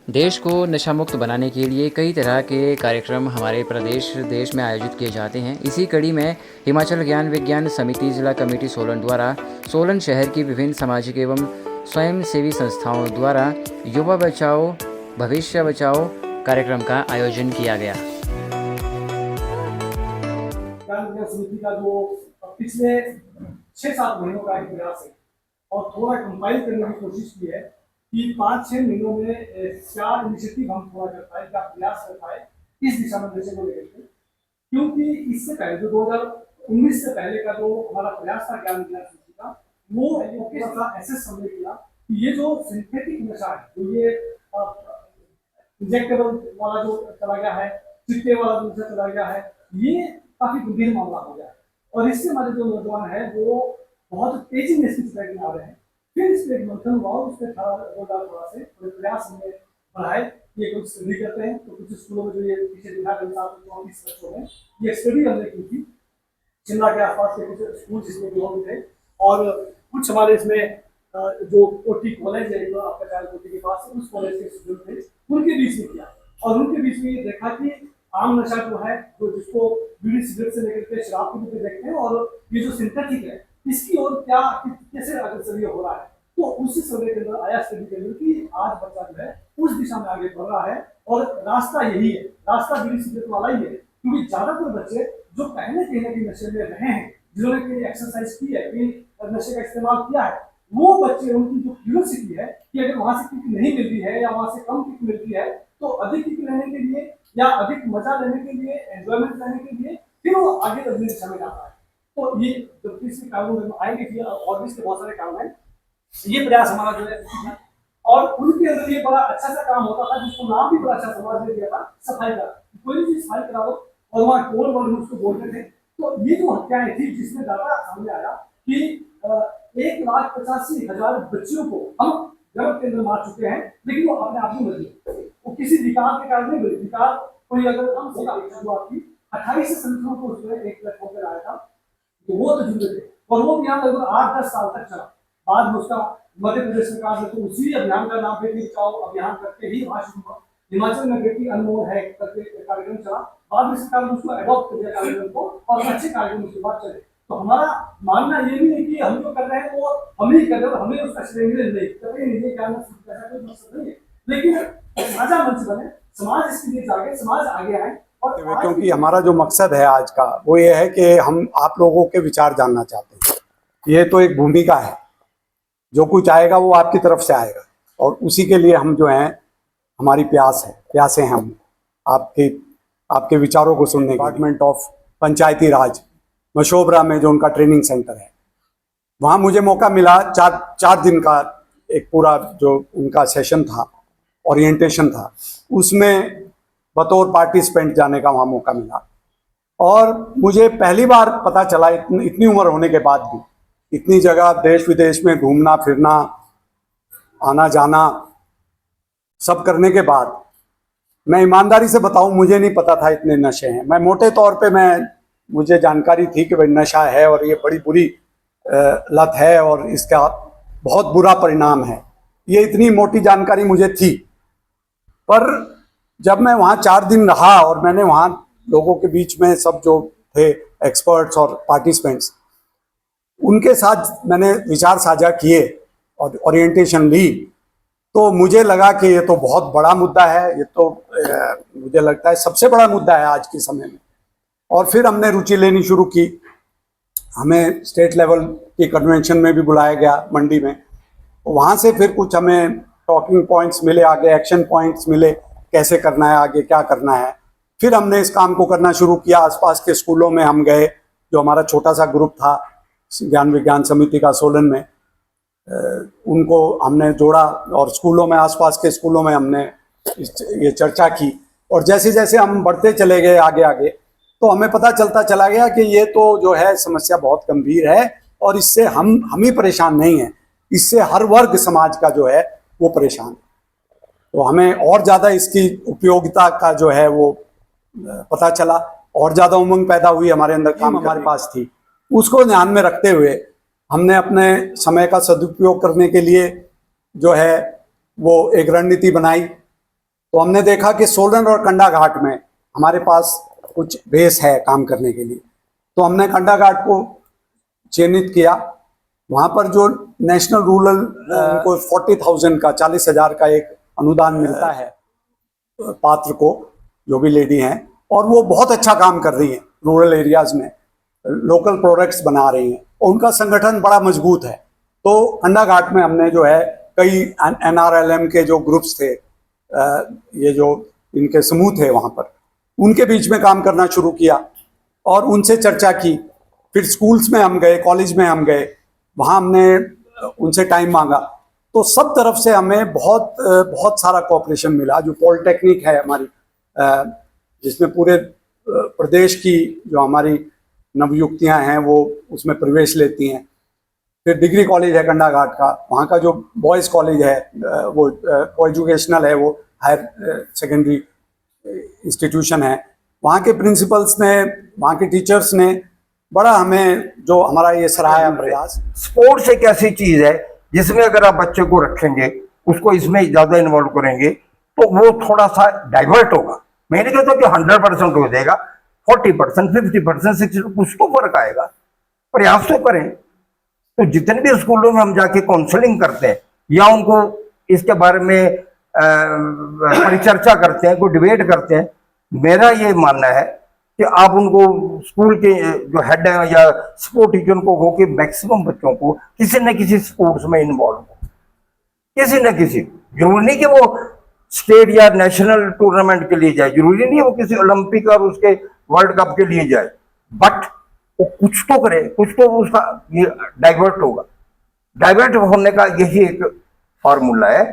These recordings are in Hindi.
देश को नशा मुक्त बनाने के लिए कई तरह के कार्यक्रम हमारे देश में आयोजित किए जाते हैं। इसी कड़ी में हिमाचल ज्ञान विज्ञान समिति जिला कमेटी सोलन द्वारा सोलन शहर की विभिन्न सामाजिक एवं स्वयंसेवी संस्थाओं द्वारा युवा बचाओ भविष्य बचाओ कार्यक्रम का आयोजन किया गया। ज्ञान विज्ञान समिति का जो पिछले 6-7 महीनों का एक प्रयास है और थोड़ा कंपाइल करने की कोशिश की है कि 5-6 महीनों में क्या इनिशिएटिव हम पूरा कर पाए, क्या प्रयास कर पाए इस दिशा में नशे को लेकर। क्योंकि इससे पहले जो 2019 से पहले का जो हमारा प्रयास था ज्ञान विज्ञान समिति का, वो किस तरह एसेस हमने किया कि ये जो सिंथेटिक नशा है, जो ये इंजेक्टेबल वाला जो चला गया है, चिट्टे वाला जो चला गया है, ये काफी गंभीर मामला हो गया है। और इससे हमारे जो नौजवान है वो बहुत तेजी में इसकी चपेट में आ रहे हैं। फिर इस पर मंथन हुआ और उसके थोड़ा से प्रयास हमने बढ़ाए। ये कुछ स्टडी करते हैं तो कुछ स्कूलों में जो ये पीछे दिखा गया 24 बच्चों में ये स्टडी हमने की थी शिमला के आसपास के कुछ स्कूल जिसमें भी थे, और कुछ हमारे इसमें जो कोटी कॉलेज है जो आपका चार कोटी के पास उस कॉलेज के स्टूडेंट थे, उनके बीच में किया और उनके बीच में ये देखा कि आम नशा जो है जो जिसको बीड़ी सिगरेट से लेकर के शराब के भी देखते हैं और ये जो सिंथेटिक है इसकी ओर क्या कैसे अग्रसर हो रहा है। तो उसी सर्वे के अंदर आया स्टडी के अंदर कि आज बच्चा जो है उस दिशा में आगे बढ़ रहा है और रास्ता यही है, रास्ता बीड़ी सिगरेट वाला ही है। क्योंकि ज्यादातर बच्चे जो पहले कहीं ना कहीं नशे में रहे हैं, जिन्होंने कहीं एक्सरसाइज की है, कहीं नशे का इस्तेमाल किया है, वो बच्चे उनकी जो क्यूरियोसिटी है कि अगर वहां से किक नहीं मिलती है या वहां से कम किक मिलती है तो अधिक किक लेने के लिए या अधिक मजा लेने के लिए, एंजॉयमेंट लेने के लिए फिर वो आगे बढ़ने दिशा में जाता है। तो ये जो तीसरे कानून में आएंगे कि और भी इसके बहुत सारे काम हैं, ये प्रयास हमारा जो है और उनके अंदर ये बड़ा अच्छा सा काम होता था जिसको नाम भी बड़ा अच्छा समाज ने दिया था, सफाई का। कोई भी चीज सफाई करा दो और वहाँ टोल वर्ड उसको बोलते थे। तो ये जो हत्याएं थी जिसमें डाटा सामने आया कि 1,85,000 बच्चियों को हम गर्भ के अंदर मार चुके हैं, लेकिन वो अपने आप ही मर गए। वो किसी विकार के कारण नहीं मरी। विकार कोई अगर हम शुरुआत की 28 संगठनों को उसमें 1 लाख होकर आया था, तो वो तो जुड़े थे और वो अभियान लगभग 8-10 साल तक चला। बाद में उसका मध्य प्रदेश सरकार ने तो उसी अभियान का नाम बेटी बचाओ अभियान करके ही वहां शुरू हुआ। हिमाचल में बेटी अनमोल है करके कार्यक्रम चला, बाद में सरकार ने उसको अडॉप्ट कर दिया कार्यक्रम को और अच्छे कार्यक्रम उसके बाद चले। तो हमारा मानना ये भी है कि हम जो कर रहे हैं वो हम ही कर रहे हैं, हमें उसका श्रेय नहीं कभी नहीं, क्या कोई मकसद नहीं है, लेकिन साझा मंच बने, समाज इसके लिए जागे, समाज आगे आए। क्योंकि हमारा जो मकसद है आज का वो ये है कि हम आप लोगों के विचार जानना चाहते हैं। ये तो एक भूमिका है, जो कुछ आएगा वो आपकी तरफ से आएगा और उसी के लिए हम जो हैं हमारी प्यासे हैं हम आपके विचारों को सुनने। डिपार्टमेंट ऑफ पंचायती राज मशोबरा में जो उनका ट्रेनिंग सेंटर है, वहाँ मुझे मौका मिला 4 दिन का एक पूरा जो उनका सेशन था, ओरिएंटेशन था, उसमें बतौर पार्टिसिपेंट जाने का वहाँ मौका मिला। और मुझे पहली बार पता चला इतनी उम्र होने के बाद भी, इतनी जगह देश विदेश में घूमना फिरना आना जाना सब करने के बाद, मैं ईमानदारी से बताऊं मुझे नहीं पता था इतने नशे हैं। मैं मोटे तौर पे मुझे जानकारी थी कि भाई नशा है और ये बड़ी बुरी लत है और इसका बहुत बुरा परिणाम है, ये इतनी मोटी जानकारी मुझे थी। पर जब मैं वहाँ 4 दिन रहा और मैंने वहाँ लोगों के बीच में सब जो थे एक्सपर्ट्स और पार्टिसिपेंट्स, उनके साथ मैंने विचार साझा किए और ओरिएंटेशन ली, तो मुझे लगा कि ये तो बहुत बड़ा मुद्दा है। ये तो मुझे लगता है सबसे बड़ा मुद्दा है आज के समय में। और फिर हमने रुचि लेनी शुरू की। हमें स्टेट लेवल की कन्वेंशन में भी बुलाया गया मंडी में। वहाँ से फिर कुछ हमें टॉकिंग पॉइंट्स मिले, आगे एक्शन पॉइंट्स मिले, कैसे करना है, आगे क्या करना है। फिर हमने इस काम को करना शुरू किया। आसपास के स्कूलों में हम गए, जो हमारा छोटा सा ग्रुप था ज्ञान विज्ञान समिति का सोलन में, उनको हमने जोड़ा और स्कूलों में, आसपास के स्कूलों में हमने ये चर्चा की। और जैसे जैसे हम बढ़ते चले गए आगे आगे, तो हमें पता चलता चला गया कि ये तो जो है समस्या बहुत गंभीर है और इससे हम ही परेशान नहीं हैं, इससे हर वर्ग समाज का जो है वो परेशान है। तो हमें और ज़्यादा इसकी उपयोगिता का जो है वो पता चला और ज़्यादा उमंग पैदा हुई हमारे अंदर। काम हमारे पास थी, उसको ध्यान में रखते हुए हमने अपने समय का सदुपयोग करने के लिए जो है वो एक रणनीति बनाई तो हमने देखा कि सोलन और कंडा घाट में हमारे पास कुछ बेस है काम करने के लिए, तो हमने कंडा घाट को चयनित किया। वहाँ पर जो नेशनल रूरल को 40,000 का 40,000 का एक अनुदान मिलता है पात्र को, जो भी लेडी हैं, और वो बहुत अच्छा काम कर रही हैं रूरल एरियाज में, लोकल प्रोडक्ट्स बना रही हैं और उनका संगठन बड़ा मजबूत है। तो कंडा घाट में हमने जो है कई NRLM के जो ग्रुप्स थे, ये जो इनके समूह थे वहाँ पर, उनके बीच में काम करना शुरू किया और उनसे चर्चा की। फिर स्कूल्स में हम गए, कॉलेज में हम गए, वहाँ हमने उनसे टाइम मांगा, तो सब तरफ से हमें बहुत सारा कोऑपरेशन मिला। जो पॉलिटेक्निक है हमारी, जिसमें पूरे प्रदेश की जो हमारी नवयुक्तियां हैं वो उसमें प्रवेश लेती हैं। फिर डिग्री कॉलेज है कंडा घाट का, वहाँ का जो बॉयज़ कॉलेज है वो को एजुकेशनल है, वो हायर सेकेंडरी इंस्टीट्यूशन है। वहाँ के प्रिंसिपल्स ने, वहाँ के टीचर्स ने बड़ा हमें जो हमारा ये सराहनीय प्रयास। स्पोर्ट्स एक ऐसी चीज है जिसमें अगर आप बच्चे को रखेंगे, उसको इसमें ज्यादा इन्वॉल्व करेंगे, तो वो थोड़ा सा डाइवर्ट होगा। मैं नहीं कहता कि 100% हो जाएगा, 40%, 50%, 60%, कुछ तो फर्क आएगा। प्रयास तो करें। तो जितने भी स्कूलों में हम जाके काउंसलिंग करते हैं या उनको इसके बारे में परिचर्चा करते हैं, कोई डिबेट करते हैं, मेरा ये मानना है कि आप उनको स्कूल के जो हेड है या स्पोर्ट टीचर को हो कि मैक्सिमम बच्चों को किसी न किसी स्पोर्ट्स में इन्वॉल्व हो, किसी न किसी। जरूरी नहीं कि वो स्टेट या नेशनल टूर्नामेंट के लिए जाए, जरूरी नहीं है वो किसी ओलंपिक और उसके वर्ल्ड कप के लिए जाए, बट वो कुछ तो करे, कुछ तो उसका ये डाइवर्ट होगा। डाइवर्ट होने का यही एक फॉर्मूला है।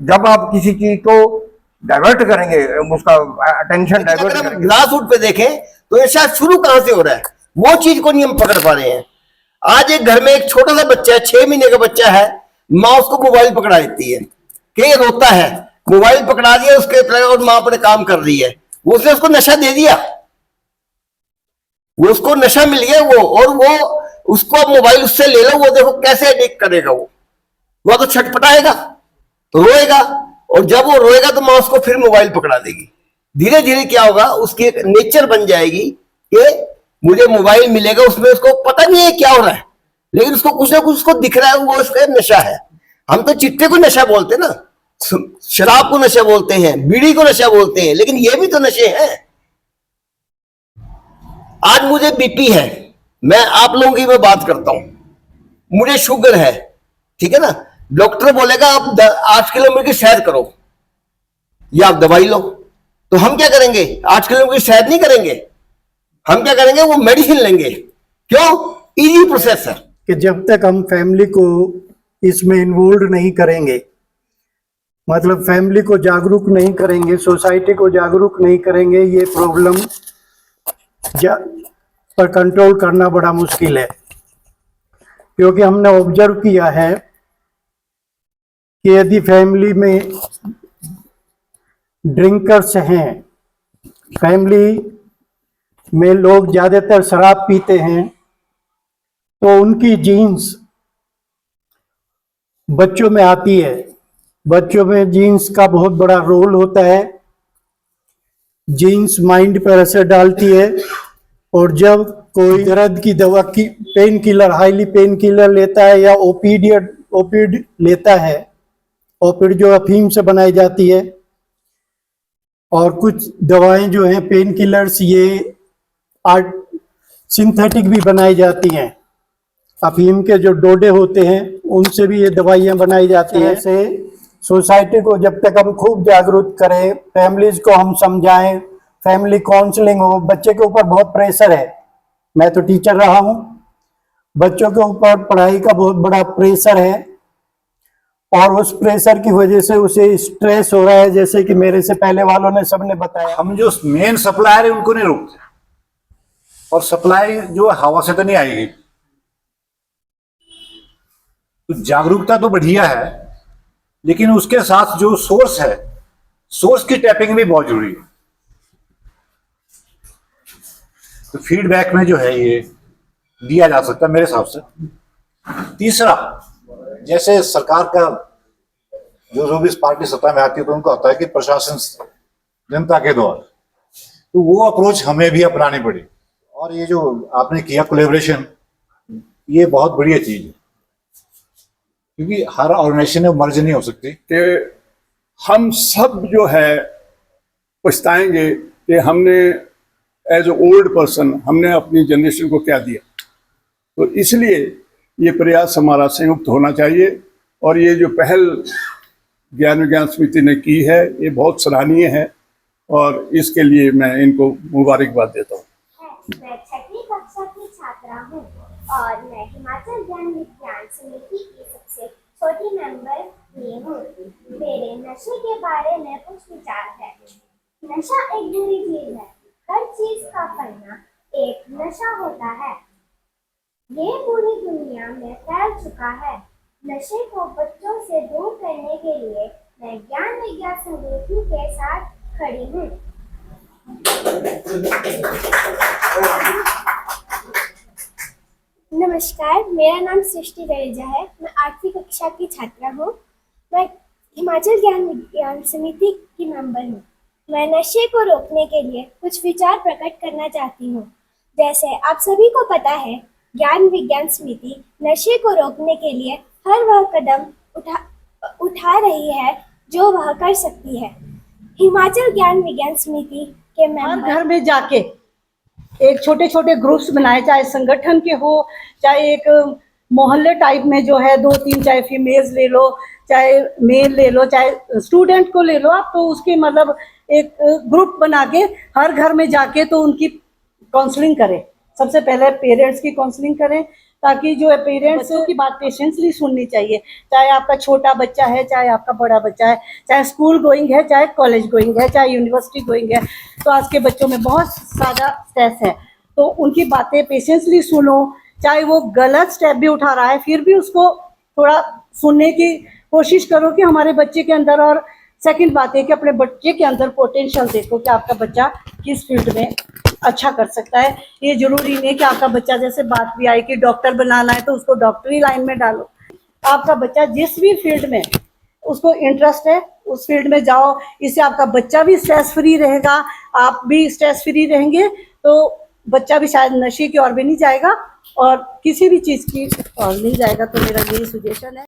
जब आप किसी चीज को डाइवर्ट करेंगे, उसका अटेंशन डाइवर्ट करेंगे। ग्रास रूट पे देखें तो ये शायद शुरू कहां से हो रहा है, वो चीज को नहीं हम पकड़ पा रहे हैं। आज एक घर में एक छोटा सा बच्चा है, 6 महीने का बच्चा है, माँ उसको मोबाइल पकड़ा देती है कि ये रोता है, मोबाइल पकड़ा दिया उसके और माँ अपने काम कर रही है, उसने उसको नशा दे दिया, वो उसको नशा मिल गया वो, और वो उसको अब मोबाइल उससे ले लो, वो देखो कैसे एडिक्ट करेगा। वो तो छटपटाएगा, रोएगा, और जब वो रोएगा तो माँ उसको फिर मोबाइल पकड़ा देगी। धीरे धीरे क्या होगा, उसकी एक नेचर बन जाएगी कि मुझे मोबाइल मिलेगा, उसमें उसको पता नहीं है क्या हो रहा है, लेकिन उसको कुछ ना कुछ उसको दिख रहा है, वो उसका नशा है। हम तो चिट्टे को नशा बोलते हैं ना, शराब को नशा बोलते हैं, बीड़ी को नशा बोलते हैं, लेकिन ये भी तो नशे हैं। आज मुझे बीपी है, मैं आप लोगों की मैं बात करता हूं, मुझे शुगर है, ठीक है ना, डॉक्टर बोलेगा आप 8 किलोमीटर की सैर करो या आप दवाई लो, तो हम क्या करेंगे? 8 किलोमीटर की सैर नहीं करेंगे, हम क्या करेंगे? वो मेडिसिन लेंगे। क्यों? इजी प्रोसेस है। कि जब तक हम फैमिली को इसमें इन्वॉल्व नहीं करेंगे, मतलब फैमिली को जागरूक नहीं करेंगे, सोसाइटी को जागरूक नहीं करेंगे, ये प्रॉब्लम पर कंट्रोल करना बड़ा मुश्किल है। क्योंकि हमने ऑब्जर्व किया है कि यदि फैमिली में ड्रिंकर्स हैं, फैमिली में लोग ज़्यादातर शराब पीते हैं, तो उनकी जीन्स बच्चों में आती है। बच्चों में जीन्स का बहुत बड़ा रोल होता है। जीन्स माइंड पर असर डालती है, और जब कोई दर्द की दवा की pain killer, highly pain killer लेता है या ओपिड लेता है, ओपिड जो अफीम से बनाई जाती है, और कुछ दवाएं जो हैं पेन किलर्स ये सिंथेटिक भी बनाई जाती हैं। अफीम के जो डोडे होते हैं उनसे भी ये दवाइयाँ बनाई जाती हैं। ऐसे सोसाइटी को जब तक हम खूब जागरूक करें, फैमिलीज को हम समझाएं, फैमिली काउंसलिंग हो। बच्चे के ऊपर बहुत प्रेशर है, मैं तो टीचर रहा हूँ, बच्चों के ऊपर पढ़ाई का बहुत बड़ा प्रेशर है, और उस प्रेशर की वजह से उसे स्ट्रेस हो रहा है, जैसे कि मेरे से पहले वालों ने सबने बताया। हम जो मेन सप्लायर है उनको नहीं रोकते, और सप्लाई जो हवा से तो नहीं आएगी। तो जागरूकता तो बढ़िया है, लेकिन उसके साथ जो सोर्स है, सोर्स की टैपिंग भी बहुत जरूरी है। तो फीडबैक में जो है ये दिया जा सकता है मेरे हिसाब से। तीसरा, जैसे सरकार का जो भी पार्टी सत्ता में आती है तो उनको आता है कि प्रशासन से जनता के द्वार, तो वो अप्रोच हमें भी अपनानी पड़ी। और ये जो आपने किया कोलैबोरेशन, ये बहुत बढ़िया चीज है, क्योंकि हर ऑर्गेनाइजेशन में मर्ज नहीं हो सकती। कि हम सब जो है पछताएंगे कि हमने एज ए ओल्ड पर्सन हमने अपनी जनरेशन को क्या दिया। तो इसलिए ये प्रयास हमारा संयुक्त होना चाहिए, और ये जो पहल ज्ञान विज्ञान समिति ने की है ये बहुत सराहनीय है, और इसके लिए मैं इनको मुबारकबाद देता हूँ। मैं 6वीं कक्षा की छात्रा हूँ और मैं हिमाचल ज्ञान विज्ञान समिति की सबसे छोटी मेंबर भी हूँ। मेरे नशे के बारे में कुछ विचार है। नशा एक बुरी चीज है। हर चीज का करना एक नशा होता है। ये पूरी दुनिया में फैल चुका है। नशे को बच्चों से दूर करने के लिए मैं ज्ञान विज्ञान समिति के साथ खड़ी हूँ। नमस्कार, मेरा नाम सृष्टि जडेजा है। मैं 8वीं कक्षा की छात्रा हूँ। मैं हिमाचल ज्ञान विज्ञान समिति की मेंबर हूँ। मैं नशे को रोकने के लिए कुछ विचार प्रकट करना चाहती हूँ। जैसे आप सभी को पता है, ज्ञान विज्ञान समिति नशे को रोकने के लिए हर वह कदम उठा रही है जो वह कर सकती है। हिमाचल ज्ञान विज्ञान समिति के हर मेंबर घर में जाके एक छोटे छोटे ग्रुप्स बनाए, चाहे संगठन के हो, चाहे एक मोहल्ले टाइप में जो है 2-3, चाहे फीमेल्स ले लो, चाहे मेल ले लो, चाहे स्टूडेंट को ले लो आप, तो उसके मतलब एक ग्रुप बना के हर घर में जाके तो उनकी काउंसलिंग करें। सबसे पहले पेरेंट्स की काउंसलिंग करें, ताकि जो है पेरेंट्स की बात पेशेंसली सुननी चाहिए। चाहे आपका छोटा बच्चा है, चाहे आपका बड़ा बच्चा है, चाहे स्कूल गोइंग है, चाहे कॉलेज गोइंग है, चाहे यूनिवर्सिटी गोइंग है। तो आज के बच्चों में बहुत ज़्यादा स्ट्रेस है, तो उनकी बातें पेशेंसली सुनो। चाहे वो गलत स्टेप भी उठा रहा है, फिर भी उसको थोड़ा सुनने की कोशिश करो कि हमारे बच्चे के अंदर। और सेकंड बात है कि अपने बच्चे के अंदर पोटेंशियल देखो कि आपका बच्चा किस फील्ड में अच्छा कर सकता है। ये जरूरी नहीं कि आपका बच्चा, जैसे बात भी आई कि डॉक्टर बनाना है तो उसको डॉक्टरी लाइन में डालो। आपका बच्चा जिस भी फील्ड में उसको इंटरेस्ट है उस फील्ड में जाओ। इससे आपका बच्चा भी स्ट्रेस फ्री रहेगा, आप भी स्ट्रेस फ्री रहेंगे, तो बच्चा भी शायद नशे की ओर भी नहीं जाएगा और किसी भी चीज़ की ओर नहीं जाएगा। तो मेरा यही सजेशन है।